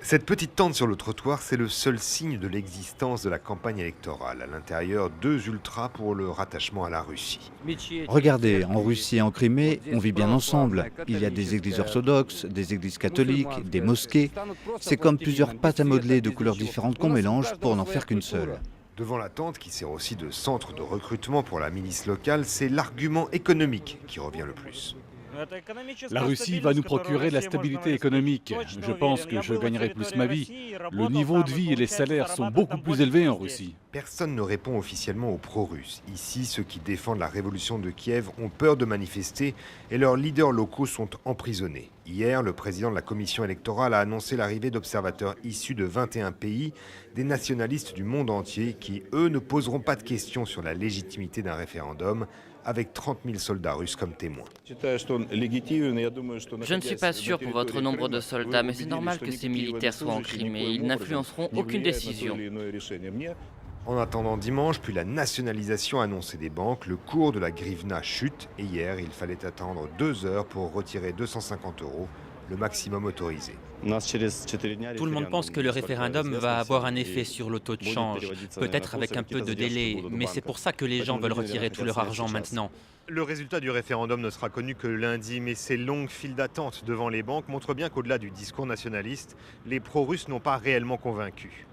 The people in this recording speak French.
Cette petite tente sur le trottoir, c'est le seul signe de l'existence de la campagne électorale. À l'intérieur, deux ultras pour le rattachement à la Russie. Regardez, en Russie et en Crimée, on vit bien ensemble. Il y a des églises orthodoxes, des églises catholiques, des mosquées. C'est comme plusieurs pâtes à modeler de couleurs différentes qu'on mélange pour n'en faire qu'une seule. Devant la tente, qui sert aussi de centre de recrutement pour la milice locale, c'est l'argument économique qui revient le plus. La Russie va nous procurer la stabilité économique. Je pense que je gagnerai plus ma vie. Le niveau de vie et les salaires sont beaucoup plus élevés en Russie. Personne ne répond officiellement aux pro-russes. Ici, ceux qui défendent la révolution de Kiev ont peur de manifester et leurs leaders locaux sont emprisonnés. Hier, le président de la commission électorale a annoncé l'arrivée d'observateurs issus de 21 pays, des nationalistes du monde entier qui, eux, ne poseront pas de questions sur la légitimité d'un référendum, avec 30 000 soldats russes comme témoins. Je ne suis pas sûr pour votre nombre de soldats, mais c'est normal que ces militaires soient en Crimée. Ils n'influenceront aucune décision. En attendant dimanche, puis la nationalisation annoncée des banques, le cours de la grivna chute et hier, il fallait attendre 2 heures pour retirer 250 €, le maximum autorisé. Tout le monde pense que le référendum va avoir un effet sur le taux de change, peut-être avec un peu de délai, mais c'est pour ça que les gens veulent retirer tout leur argent maintenant. Le résultat du référendum ne sera connu que lundi, mais ces longues files d'attente devant les banques montrent bien qu'au-delà du discours nationaliste, les pro-russes n'ont pas réellement convaincu.